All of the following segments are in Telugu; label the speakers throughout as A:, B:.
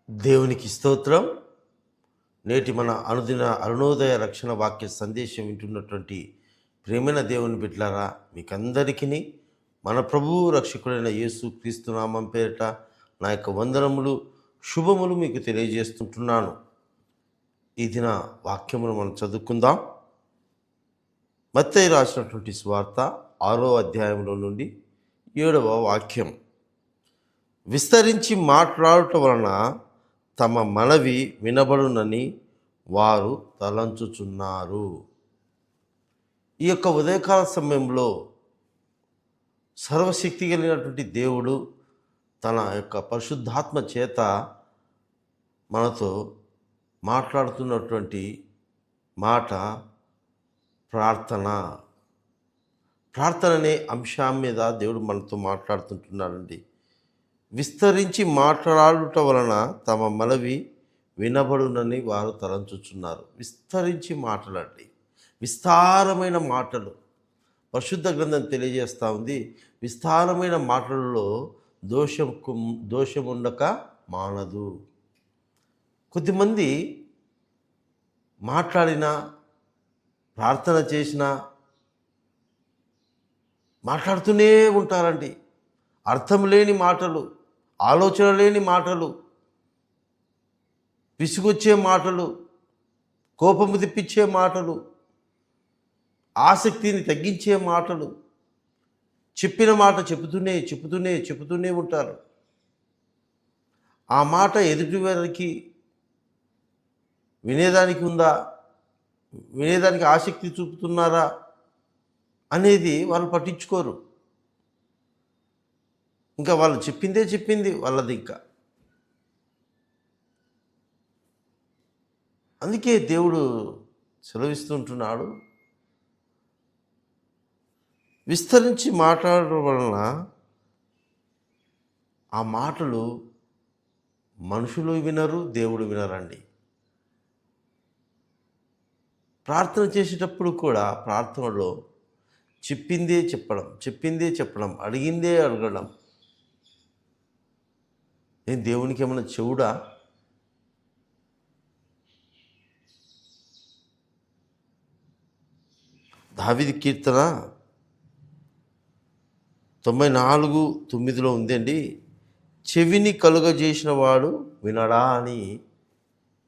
A: దేవునికి స్తోత్రం. నేటి మన అనుదిన అరుణోదయ రక్షణ వాక్య సందేశం వింటున్నటువంటి ప్రేమైన దేవుని బిడ్డలారా, మీకందరికీ మన ప్రభువు రక్షకుడైన యేసు క్రీస్తు నామం పేరిట నా యొక్క వందనములు, శుభములు మీకు తెలియజేస్తుంటున్నాను. ఈ దిన వాక్యమును మనం చదువుకుందాం. మత్తయి రాసినటువంటి సువార్త 6వ అధ్యాయంలో నుండి 7వ వాక్యం. విస్తరించి మాట్లాడటం వలన తమ మనవి వినబడునని వారు తలంచుచున్నారు. ఈ యొక్క ఉదయకాల సమయంలో సర్వశక్తి కలిగినటువంటి దేవుడు తన యొక్క పరిశుద్ధాత్మ చేత మనతో మాట్లాడుతున్నటువంటి మాట ప్రార్థన. ప్రార్థన అనే అంశం మీద దేవుడు మనతో మాట్లాడుతుంటున్నాడండి. విస్తరించి మాట్లాడుట వలన తమ మనవి వినబడునని వారు తలంచుచున్నారు. విస్తరించి మాటలండి, విస్తారమైన మాటలు. పరిశుద్ధ గ్రంథం తెలియజేస్తూ ఉంది, విస్తారమైన మాటలలో దోషం ఉండక మానదు. కొద్దిమంది మాట్లాడినా, ప్రార్థన చేసినా మాట్లాడుతూనే ఉంటారండి. అర్థం లేని మాటలు, ఆలోచన లేని మాటలు, విసుగొచ్చే మాటలు, కోపము తెప్పించే మాటలు, ఆసక్తిని తగ్గించే మాటలు, చెప్పిన మాట చెబుతూనే ఉంటారు. ఆ మాట ఎదుటి వారికి వినేదానికి ఉందా, వినేదానికి ఆసక్తి చూపుతున్నారా అనేది వాళ్ళు పట్టించుకోరు. ఇంకా వాళ్ళు చెప్పింది వాళ్ళది. ఇంకా అందుకే దేవుడు సెలవిస్తుంటున్నాడు, విస్తరించి మాట్లాడడం వలన ఆ మాటలు మనుషులు వినరు, దేవుడు వినరండి. ప్రార్థన చేసేటప్పుడు కూడా ప్రార్థనలో చెప్పిందే చెప్పడం, అడిగిందే అడగడం. నేను దేవునికి ఏమైనా చెవుడా? దావీదు కీర్తన 94:9 ఉందండి, చెవిని కలుగజేసిన వాడు వినడా అని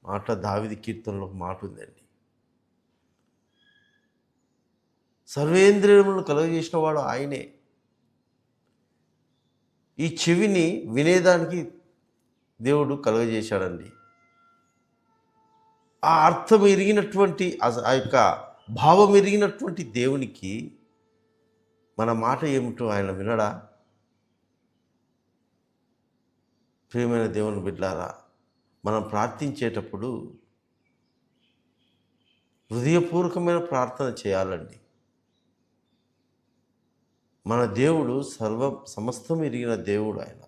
A: మాట దావీదు కీర్తనలో ఒక మాట ఉందండి. సర్వేంద్రియములను కలుగజేసిన వాడు ఆయనే. ఈ చెవిని వినేదానికి దేవుడు కలుగజేశాడండి. ఆ అర్థం ఎరిగినటువంటి, ఆ యొక్క భావం ఎరిగినటువంటి దేవునికి మన మాట ఏమిటో ఆయన వినడా? ప్రియమైన దేవుని బిడ్డలారా, మనం ప్రార్థించేటప్పుడు హృదయపూర్వకమైన ప్రార్థన చేయాలండి. మన దేవుడు సమస్తం ఎరిగిన దేవుడు. ఆయన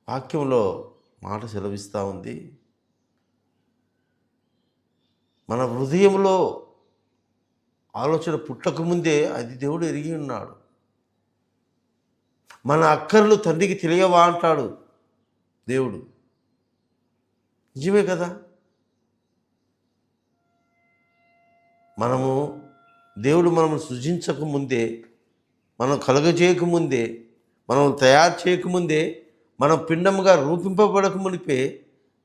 A: వాక్యంలో మాట సెలవిస్తూ ఉంది, మన హృదయంలో ఆలోచన పుట్టకముందే అది దేవుడు ఎరిగి ఉన్నాడు. మన అక్కర్లు తండ్రికి తెలియవా అంటాడు దేవుడు. నిజమే కదా. దేవుడు మనల్ని సృజించకముందే, మనం కలుగజేయకముందే, మనం తయారు చేయకముందే, మనం పిండముగా రూపింపబడక మునిపే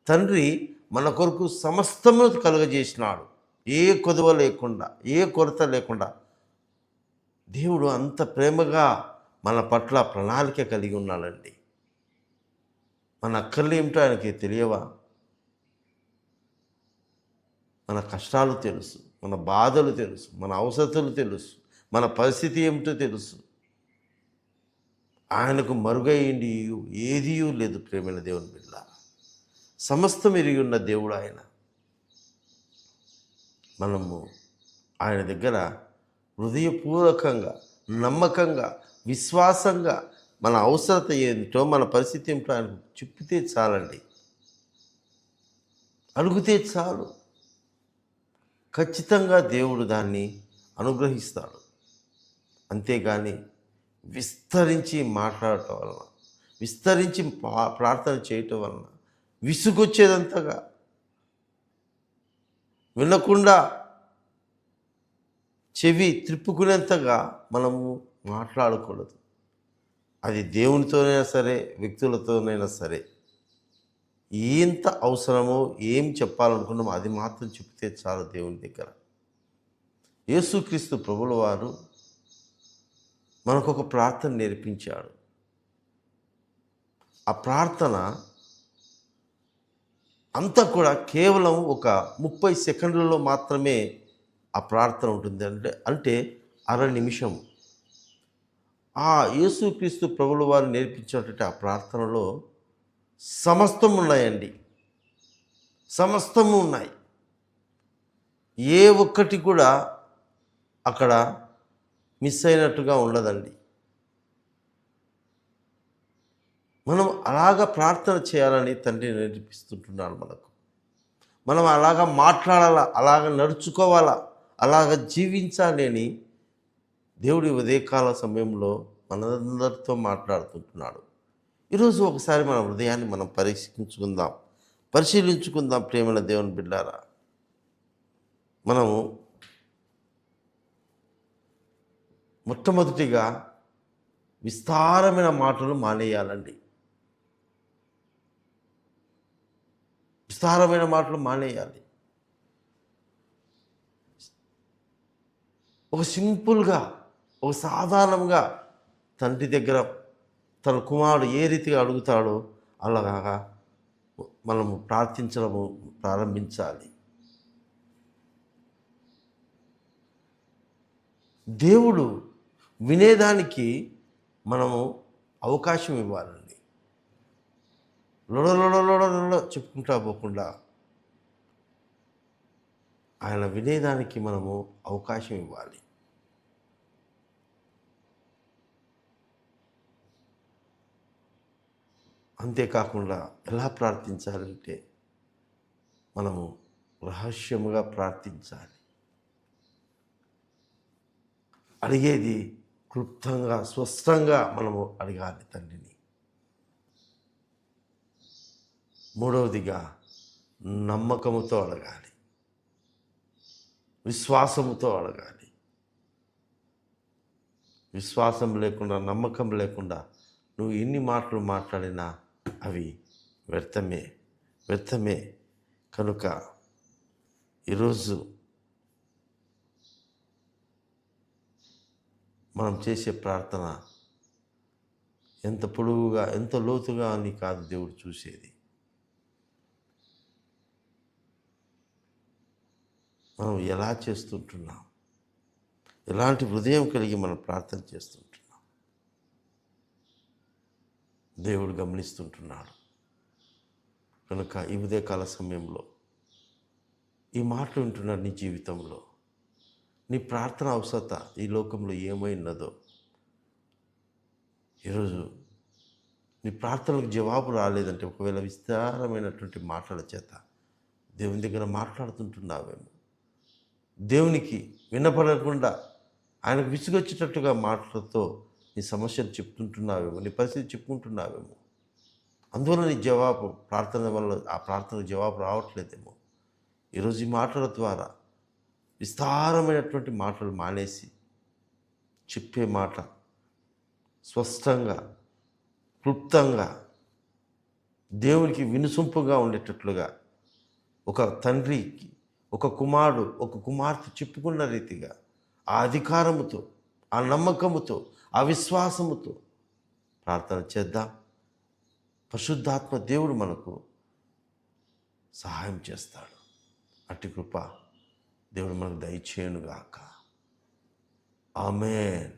A: తండ్రి మన కొరకు సమస్తము కలుగజేసినాడు. ఏ కొదవ లేకుండా, ఏ కొరత లేకుండా దేవుడు అంత ప్రేమగా మన పట్ల ప్రణాళిక కలిగి ఉన్నాడండి. మన అక్కర్లు ఏమిటో ఆయనకి తెలియవా? మన కష్టాలు తెలుసు, మన బాధలు తెలుసు, మన అవసరతలు తెలుసు, మన పరిస్థితి ఏమిటో తెలుసు. ఆయనకు మరుగైంది ఏదీ లేదు. ప్రేమైన దేవుని బిడ్డ, సమస్తం ఎరిగి ఉన్న దేవుడు ఆయన. మనము ఆయన దగ్గర హృదయపూర్వకంగా, నమ్మకంగా, విశ్వాసంగా మన అవసరత ఏమిటో, మన పరిస్థితి ఏమిటో ఆయనకు చెప్పితే చాలండి, అడిగితే చాలు. ఖచ్చితంగా దేవుడు దాన్ని అనుగ్రహిస్తాడు. అంతేగాని విస్తరించి మాట్లాడటం వలన, విస్తరించి ప్రార్థన చేయటం వలన విసుగొచ్చేదంతగా, వినకుండా చెవి త్రిప్పుకునేంతగా మనము మాట్లాడకూడదు. అది దేవునితోనైనా సరే, వ్యక్తులతోనైనా సరే. ఎంత అవసరమో, ఏం చెప్పాలనుకున్నామో అది మాత్రం చెప్తే చాలు దేవుని దగ్గర. యేసుక్రీస్తు ప్రభుల వారు మనకొక ప్రార్థన నేర్పించాడు. ఆ ప్రార్థన అంతా కూడా కేవలం ఒక 30 సెకండ్లలో మాత్రమే ఆ ప్రార్థన ఉంటుంది. అంటే అర నిమిషం. ఆ యేసుక్రీస్తు ప్రభుల వారు నేర్పించినటువంటి ఆ ప్రార్థనలో సమస్తం ఉన్నాయండి. సమస్తము ఉన్నాయి. ఏ ఒక్కటి కూడా అక్కడ మిస్ అయినట్టుగా ఉండదండి. మనం అలాగ ప్రార్థన చేయాలని తండ్రి నేర్పిస్తుంటున్నాడు మనకు. మనం అలాగ మాట్లాడాలా, అలాగ నడుచుకోవాలా, అలాగ జీవించాలి అని దేవుడి ఉదయకాల సమయంలో మనందరితో మాట్లాడుతుంటున్నాడు. ఈరోజు ఒకసారి మన హృదయాన్ని మనం పరిశీలించుకుందాం ప్రేమైన దేవుని బిడ్డారా. మనము మొట్టమొదటిగా విస్తారమైన మాటలు మానేయాలండి. విస్తారమైన మాటలు మానేయాలి. ఒక సింపుల్గా, ఒక సాధారణంగా తండ్రి దగ్గర తన కుమారుడు ఏ రీతిగా అడుగుతాడో అలాగా మనము ప్రార్థించడము ప్రారంభించాలి. దేవుడు వినేదానికి మనము అవకాశం ఇవ్వాలండి. లొడ చెప్పుకుంటా పోకుండా ఆయన వినేదానికి మనము అవకాశం ఇవ్వాలి. అంతేకాకుండా ఎలా ప్రార్థించాలంటే మనము రహస్యముగా ప్రార్థించాలి. అడిగేది క్లుప్తంగా, స్పష్టంగా మనము అడగాలి తండ్రిని. మూడవదిగా నమ్మకముతో అడగాలి, విశ్వాసముతో అడగాలి. విశ్వాసం లేకుండా, నమ్మకం లేకుండా నువ్వు ఎన్ని మాటలు మాట్లాడినా అవి వ్యర్థమే. కనుక ఈరోజు మనం చేసే ప్రార్థన ఎంత పొడవుగా, ఎంత లోతుగా అని కాదు దేవుడు చూసేది. మనం ఎలా చేస్తుంటున్నాం, ఎలాంటి హృదయం కలిగి మనం ప్రార్థన చేస్తుంటున్నాం దేవుడు గమనిస్తుంటున్నాడు. కనుక ఈ ఉదయకాల సమయంలో ఈ మాటలు వింటున్న నీ జీవితంలో నీ ప్రార్థన అవసరత ఈ లోకంలో ఏమైనదో, ఈరోజు నీ ప్రార్థనలకు జవాబు రాలేదంటే, ఒకవేళ విస్తారమైనటువంటి మాటల చేత దేవుని దగ్గర మాట్లాడుతుంటున్నావేమో, దేవునికి వినపడకుండా ఆయనకు విసుగొచ్చేటట్టుగా మాటలతో నీ సమస్యలు చెప్తుంటున్నావేమో, నీ పరిస్థితి చెప్పుకుంటున్నావేమో, అందువల్ల నీ జవాబు ప్రార్థన వల్ల ఆ ప్రార్థనకు జవాబు రావట్లేదేమో. ఈరోజు ఈ మాటల ద్వారా విస్తారమైనటువంటి మాటలు మానేసి చెప్పే మాట స్పష్టంగా, క్లుప్తంగా, దేవునికి వినుసొంపుగా ఉండేటట్లుగా, ఒక తండ్రికి ఒక కుమారుడు, ఒక కుమార్తె చెప్పుకున్న రీతిగా ఆ అధికారముతో, ఆ నమ్మకముతో, ఆ విశ్వాసముతో ప్రార్థన చేద్దాం. పరిశుద్ధాత్మ దేవుడు మనకు సహాయం చేస్తాడు. అట్టి కృప దేవుడు మనకు దయచేయునుగాక. ఆమేన్.